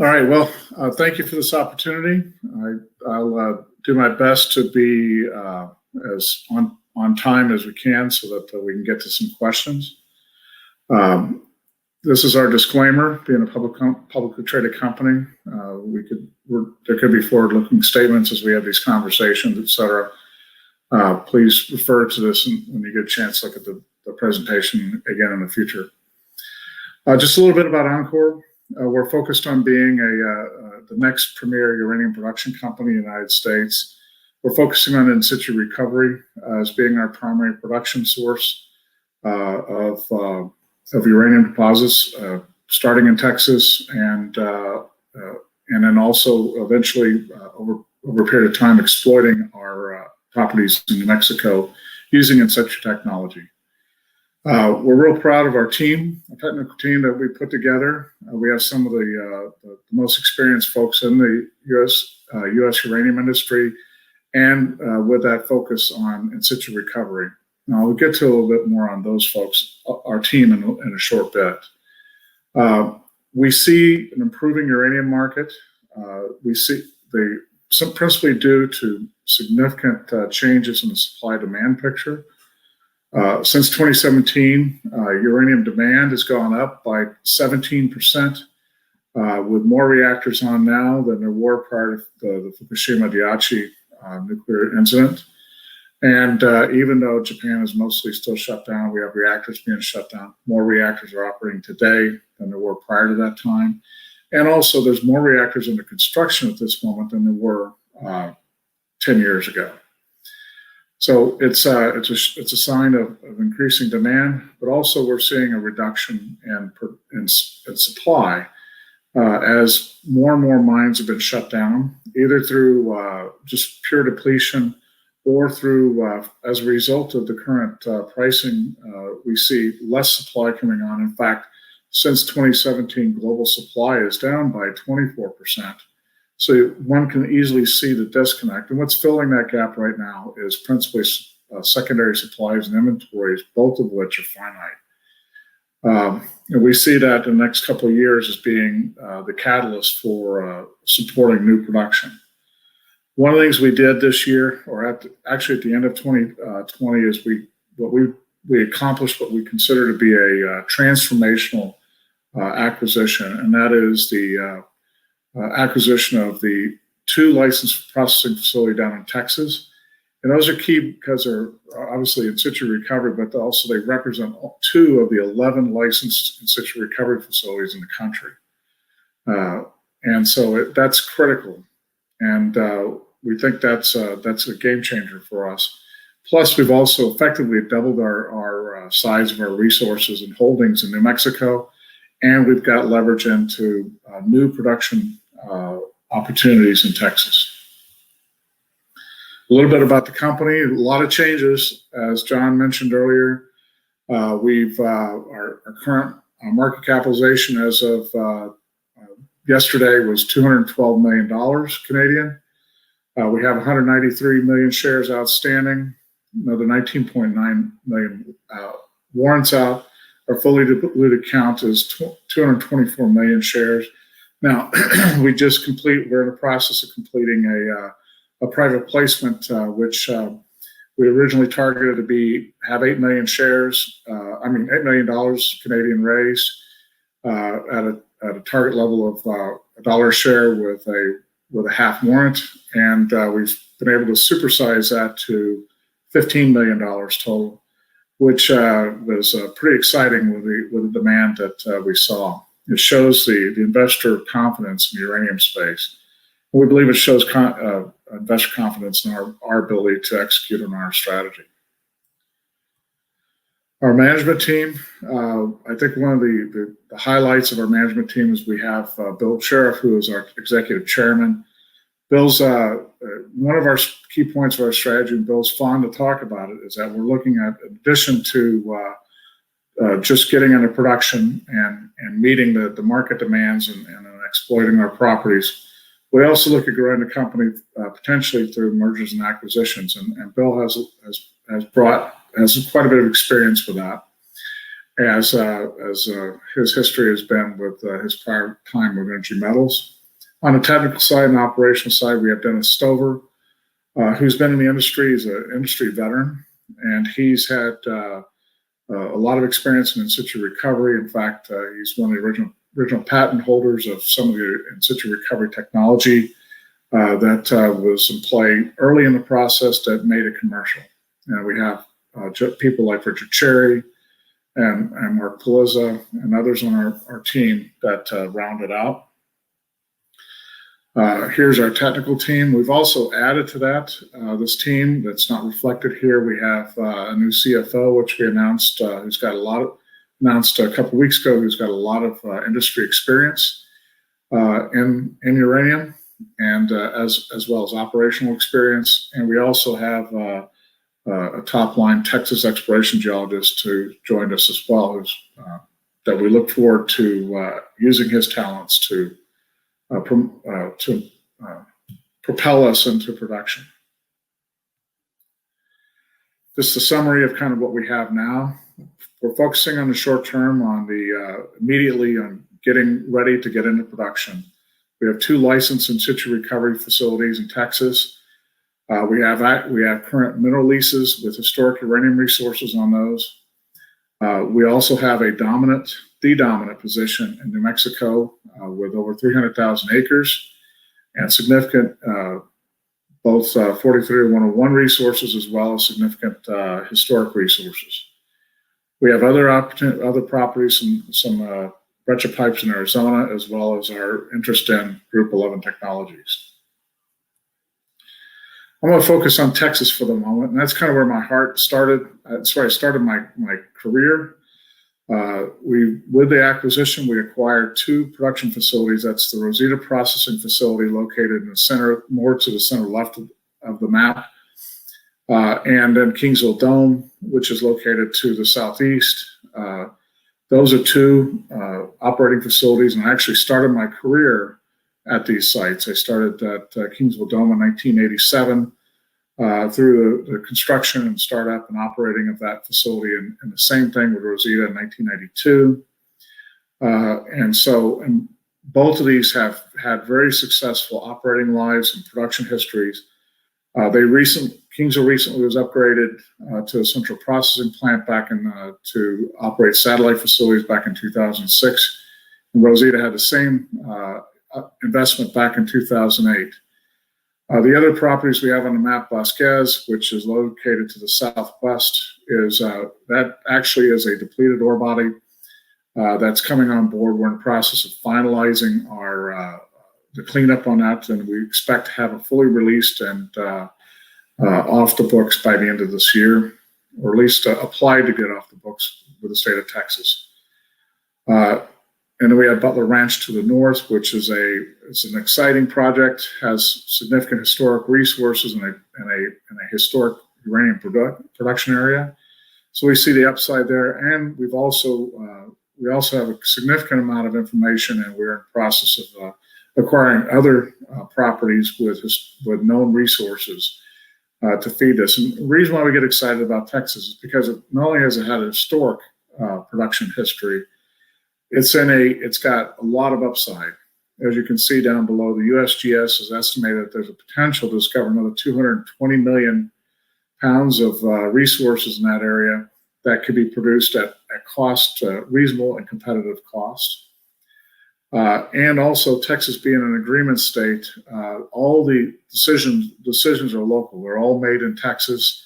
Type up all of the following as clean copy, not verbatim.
All right. Well, thank you for this opportunity. I'll do my best to be as on time as we can so that we can get to some questions. This is our disclaimer. Being a publicly traded company, there could be forward-looking statements as we have these conversations, et cetera. Please refer to this when you get a chance to look at the presentation again in the future. Just a little bit about enCore. We're focused on being the next premier uranium production company in the United States. We're focusing on in situ recovery as being our primary production source of uranium deposits, starting in Texas and then also eventually over a period of time exploiting our properties in New Mexico using in situ technology. We're real proud of our team, our technical team that we put together. We have some of the most experienced folks in the U.S. uranium industry, and with that focus on in situ recovery. Now, we'll get to a little bit more on those folks, our team, in a short bit. We see an improving uranium market. We see principally due to significant changes in the supply-demand picture. Since 2017, uranium demand has gone up by 17%, with more reactors on now than there were prior to the Fukushima Daiichi nuclear incident. And even though Japan is mostly still shut down, we have reactors being shut down. More reactors are operating today than there were prior to that time. And also, there's more reactors under construction at this moment than there were 10 years ago. So it's a sign of increasing demand, but also we're seeing a reduction in supply as more and more mines have been shut down, either through just pure depletion or through as a result of the current pricing. We see less supply coming on. In fact, since 2017, global supply is down by 24%. So one can easily see the disconnect. And what's filling that gap right now is principally secondary supplies and inventories, both of which are finite. And we see that in the next couple of years as being the catalyst for supporting new production. One of the things we did this year, or actually at the end of 2020, is we accomplished what we consider to be a transformational acquisition, and that is the acquisition of the 2 licensed processing facilities down in Texas. And those are key because they're obviously in situ recovery, but also they represent 2 of the 11 licensed in situ recovery facilities in the country. And so that's critical. And we think that's a game changer for us. Plus, we've also effectively doubled our size of our resources and holdings in New Mexico, and we've got leverage into new production opportunities in Texas. A little bit about the company. A lot of changes, as John mentioned earlier. Our current market capitalization as of yesterday was $212 million Canadian. We have 193 million shares outstanding. Another 19.9 million warrants out. Our fully diluted count is 224 million shares. Now, we're in the process of completing a private placement, which we originally targeted to have 8 million shares, $8 million Canadian raised at a target level of $1 a share with a half warrant, and we've been able to supersize that to $15 million total, which was pretty exciting with the demand that we saw. It shows the investor confidence in the uranium space. And we believe it shows investor confidence in our ability to execute on our strategy. Our management team, I think one of the highlights of our management team is we have Bill Sheriff, who is our executive chairman. Bill's one of our key points of our strategy, and Bill's fond to talk about it, is that we're looking at, in addition to just getting into production and meeting the market demands and exploiting our properties, we also look at growing the company potentially through mergers and acquisitions, and Bill has quite a bit of experience with that. as his history has been with his prior time with Energy Metals. On the technical side and operational side, we have Dennis Stover, who's been in the industry. He's an industry veteran, and he's had a lot of experience in situ recovery. In fact, he's one of the original patent holders of some of the in situ recovery technology that was in play early in the process that made it commercial. And we have people like Richard Cherry and Mark Palizza and others on our team that round it out. Here's our technical team. We've also added to that, this team that's not reflected here. We have a new CFO, which we announced, announced a couple weeks ago, who's got a lot of industry experience in uranium and as well as operational experience. And we also have a top-line Texas exploration geologist who joined us as well, who's, that we look forward to using his talents to propel us into production. Just a summary of kind of what we have now. We're focusing on the short term, on the immediately on getting ready to get into production. We have 2 licensed in situ recovery facilities in Texas. We have current mineral leases with historic uranium resources on those. We also have the dominant position in New Mexico with over 300,000 acres and significant both 43-101 resources as well as significant historic resources. We have other properties, some breccia pipes in Arizona, as well as our interest in Group 11 technologies. I'm going to focus on Texas for the moment, and that's kind of where my heart started. That's where I started my career. With the acquisition, we acquired 2 production facilities. That's the Rosita processing facility located in the center, more to the center left of the map, and then Kingsville Dome, which is located to the southeast. Those are 2 operating facilities, and I actually started my career at these sites. I started at Kingsville Dome in 1987 through the construction and startup and operating of that facility, and the same thing with Rosita in 1992. And both of these have had very successful operating lives and production histories. Kingsville recently was upgraded to a central processing plant to operate satellite facilities back in 2006. And Rosita had the same investment back in 2008. The other properties we have on the map, Vasquez, which is located to the southwest, that actually is a depleted ore body that's coming on board. We're in the process of finalizing the cleanup on that, and we expect to have it fully released and off the books by the end of this year, or at least applied to get off the books with the state of Texas. And then we have Butler Ranch to the north, which is an exciting project, has significant historic resources and a historic uranium production area. So we see the upside there, and we also have a significant amount of information, and we're in the process of acquiring other properties with known resources to feed this. And the reason why we get excited about Texas is because it not only has it had a historic production history, it's got a lot of upside. As you can see down below, the USGS has estimated that there's a potential to discover another 220 million pounds of resources in that area that could be produced at cost, reasonable and competitive cost. And also, Texas being an agreement state, all the decisions are local. They're all made in Texas.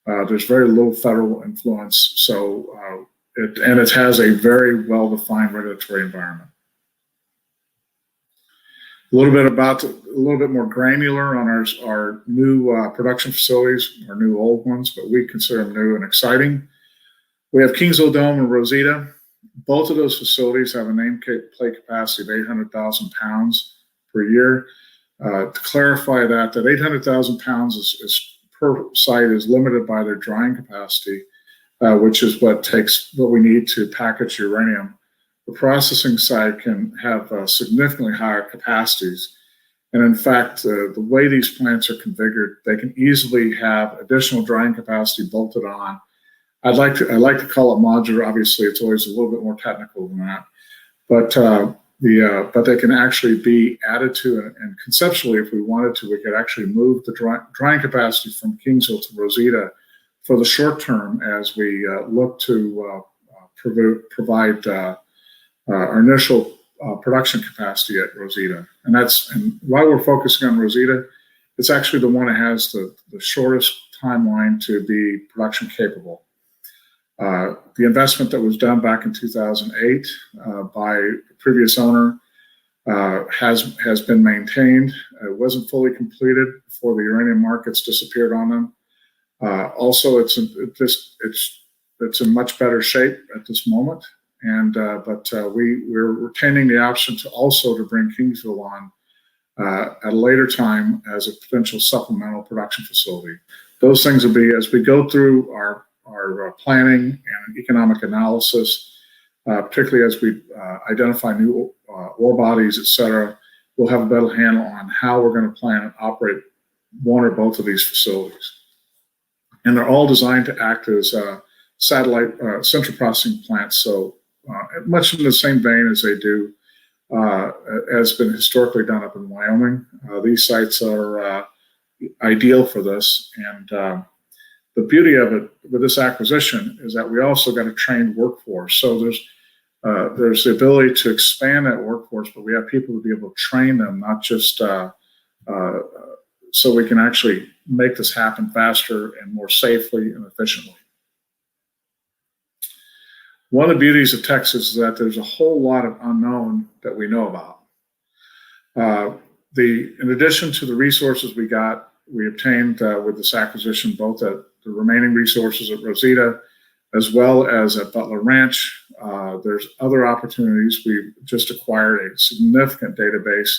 There's very little federal influence, so it has a very well-defined regulatory environment. A little bit more granular on our new production facilities, our new old ones, but we consider them new and exciting. We have Kingsville Dome and Rosita. Both of those facilities have a nameplate capacity of 800,000 pounds per year. To clarify that 800,000 pounds per site is limited by their drying capacity, which is what we need to package uranium. The processing site can have significantly higher capacities. And in fact, the way these plants are configured, they can easily have additional drying capacity bolted on I like to call it modular. Obviously, it's always a little bit more technical than that, but but they can actually be added to, and conceptually, if we wanted to, we could actually move the drying capacity from Kingsville to Rosita for the short term as we look to provide our initial production capacity at Rosita. And while we're focusing on Rosita, it's actually the one that has the shortest timeline to be production capable. The investment that was done back in 2008 by the previous owner has been maintained. It wasn't fully completed before the uranium markets disappeared on them. Also, it's in much better shape at this moment, and but we're retaining the option to bring Kingsville on at a later time as a potential supplemental production facility. Those things will be as we go through our planning and economic analysis, particularly as we identify new ore bodies, et cetera. We'll have a better handle on how we're going to plan and operate one or both of these facilities. And they're all designed to act as satellite central processing plants. So much in the same vein as they do, has been historically done up in Wyoming. These sites are ideal for this. And the beauty of it with this acquisition is that we also got a trained workforce. So there's the ability to expand that workforce, but we have people to be able to train them, not just so we can actually make this happen faster and more safely and efficiently. One of the beauties of Texas is that there's a whole lot of unknown that we know about. In addition to the resources we obtained with this acquisition, both at the remaining resources at Rosita, as well as at Butler Ranch, there's other opportunities. We've just acquired a significant database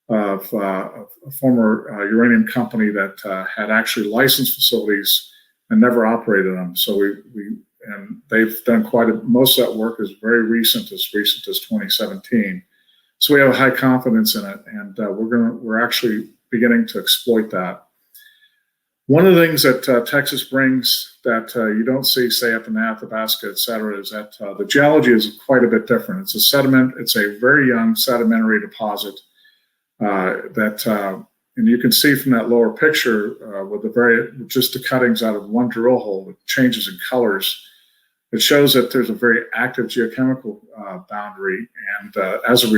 of a former uranium company that had actually licensed facilities and never operated them. So and they've done most of that work is very recent as 2017. So we have a high confidence in it, and we're actually beginning to exploit that. One of the things that Texas brings that you don't see, say, up in the Athabasca, et cetera, is that the geology is quite a bit different. It's a very young sedimentary deposit and you can see from that lower picture with just the cuttings out of one drill hole with changes in colors. It shows that there's a very active geochemical boundary, and as a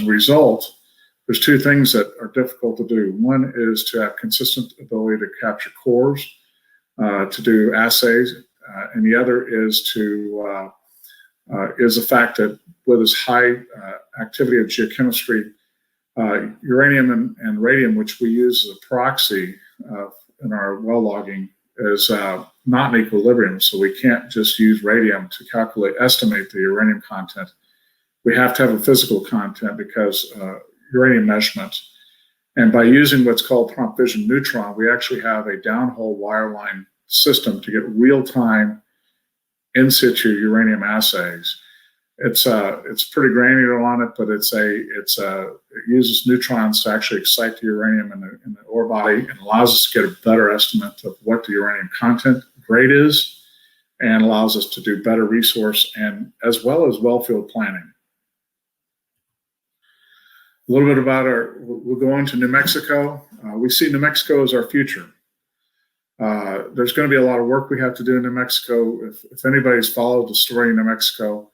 result, there's two things that are difficult to do. One is to have consistent ability to capture cores, to do assays, and the other is the fact that with this high activity of geochemistry, uranium and radium, which we use as a proxy in our well logging, is not in equilibrium. So we can't just use radium to estimate the uranium content. We have to have a physical content because uranium measurement. And by using what's called prompt fission neutron, we actually have a downhole wireline system to get real-time in situ uranium assays. It's pretty granular on it, but it uses neutrons to actually excite the uranium in the ore body and allows us to get a better estimate of what the uranium content grade is, and allows us to do better resource and as well as wellfield planning. A little bit about we'll go on to New Mexico. We see New Mexico as our future. There's going to be a lot of work we have to do in New Mexico. If anybody's followed the story in New Mexico,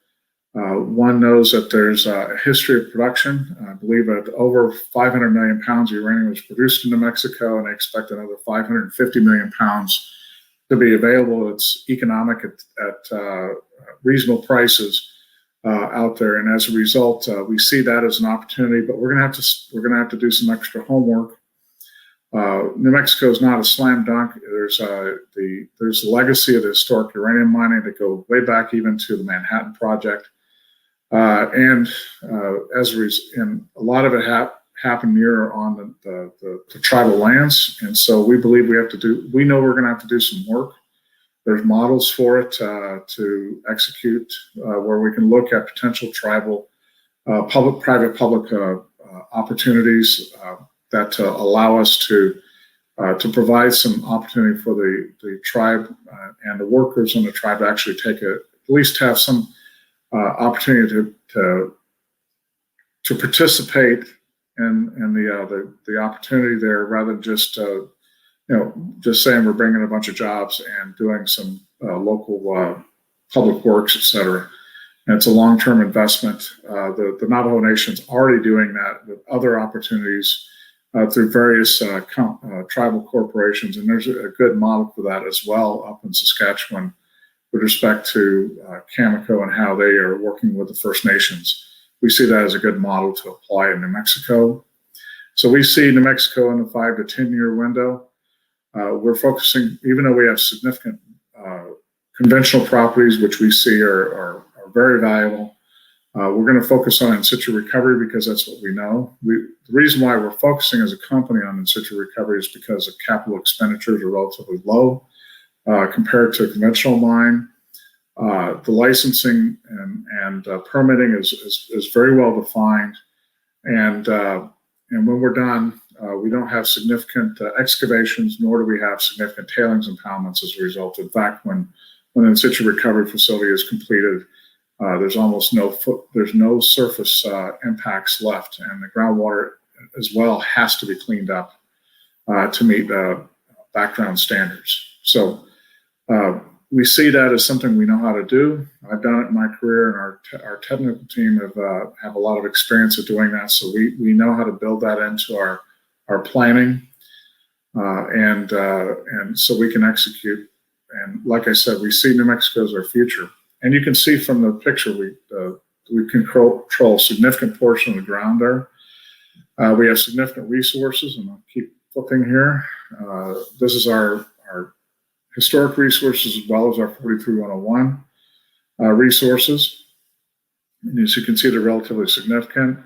one knows that there's a history of production. I believe that over 500 million pounds of uranium was produced in New Mexico, and they expect another 550 million pounds to be available. It's economic at reasonable prices out there, and as a result, we see that as an opportunity. But we're going to have to do some extra homework. New Mexico is not a slam dunk. There's the legacy of the historic uranium mining that go way back even to the Manhattan Project. And a lot of it happened near on the tribal lands, and so we believe we know we're going to have to do some work. There's models for it to execute where we can look at potential tribal private-public opportunities that allow us to to provide some opportunity for the tribe and the workers on the tribe to actually at least have some opportunity to participate in the opportunity there, rather than just just saying we're bringing a bunch of jobs and doing some local public works, et cetera. And it's a long-term investment. The Navajo Nation's already doing that with other opportunities through various tribal corporations, and there's a good model for that as well up in Saskatchewan with respect to Cameco and how they are working with the First Nations. We see that as a good model to apply in New Mexico. So we see New Mexico in the 5 to 10 year window. We're focusing, even though we have significant conventional properties, which we see are very valuable, we're going to focus on in situ recovery because that's what we know. The reason why we're focusing as a company on in situ recovery is because the capital expenditures are relatively low compared to a conventional mine. The licensing and permitting is very well defined, and when we're done, we don't have significant excavations, nor do we have significant tailings impoundments as a result. In fact, when an in situ recovery facility is completed, there's almost no surface impacts left, and the groundwater as well has to be cleaned up to meet background standards. So we see that as something we know how to do. I've done it in my career, and our technical team have a lot of experience of doing that. So we know how to build that into our planning, and so we can execute. And like I said, we see New Mexico as our future. And you can see from the picture, we control a significant portion of the ground there. We have significant resources, and I'll keep flipping here. This is our historic resources as well as our 43-101 resources. And as you can see, they're relatively significant.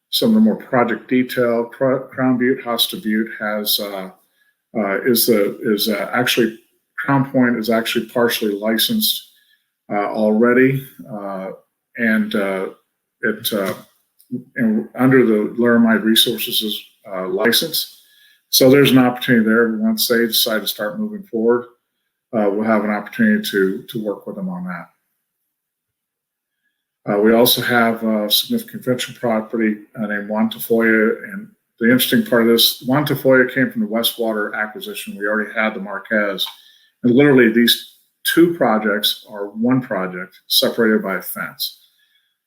Some of the more project detail, Crown Butte, Hosta Butte actually Crown Point is actually partially licensed already, and under the Laramide Resources is license. So there's an opportunity there. Once they decide to start moving forward, we'll have an opportunity to work with them on that. We also have a significant conventional property named Juan Tafoya, and the interesting part of this, Juan Tafoya came from the Westwater acquisition. We already had the Marquez, and literally these two projects are one project separated by a fence.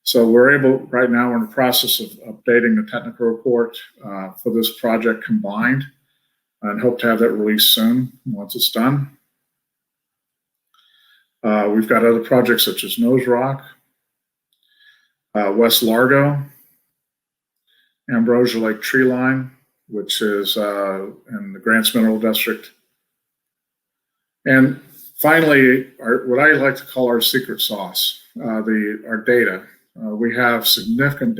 So we're right now we're in the process of updating the technical report for this project combined, and hope to have that released soon once it's done. We've got other projects such as Nose Rock, West Largo, Ambrosia Lake Tree Line, which is in the Grants Mineral District. And finally, what I like to call our secret sauce, our data. We have significant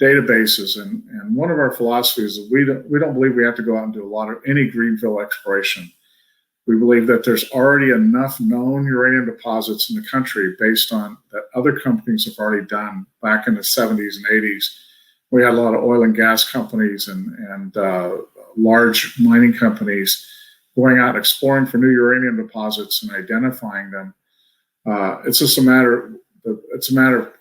databases, and one of our philosophies is we don't believe we have to go out and do any greenfield exploration. We believe that there's already enough known uranium deposits in the country based on that other companies have already done back in the 70s and 80s. We had a lot of oil and gas companies and large mining companies going out and exploring for new uranium deposits and identifying them. It's just a matter of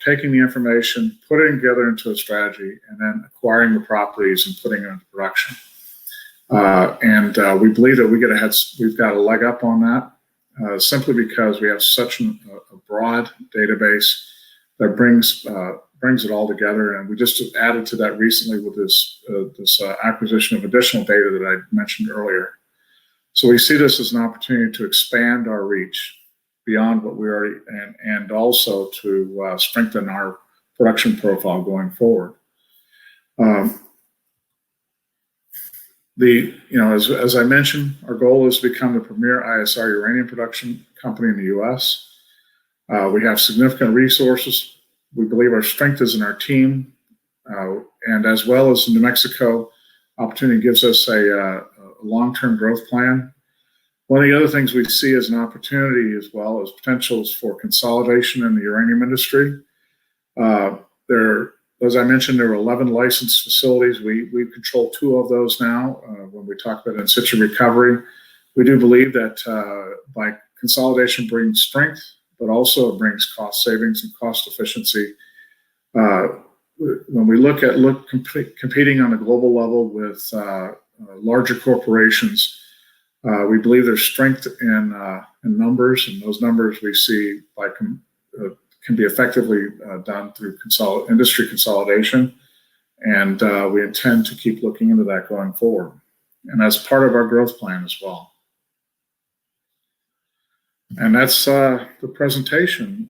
taking the information, putting it together into a strategy, and then acquiring the properties and putting it into production. We believe that we've got a leg up on that, simply because we have such a broad database that brings it all together. And we just added to that recently with this acquisition of additional data that I mentioned earlier. So we see this as an opportunity to expand our reach beyond what we already, and also to strengthen our production profile going forward. As I mentioned, our goal is to become the premier ISR uranium production company in the U.S. We have significant resources. We believe our strength is in our team, and as well as in New Mexico, opportunity gives us a long-term growth plan. One of the other things we see as an opportunity as well as potentials for consolidation in the uranium industry. The As I mentioned, there were 11 licensed facilities. We control 2 of those now. When we talk about in situ recovery, we do believe that by consolidation brings strength, but also it brings cost savings and cost efficiency. When we look at competing on a global level with larger corporations, we believe there's strength in numbers, and those numbers we see can be effectively done through industry consolidation, and we intend to keep looking into that going forward, and that's part of our growth plan as well. And that's the presentation.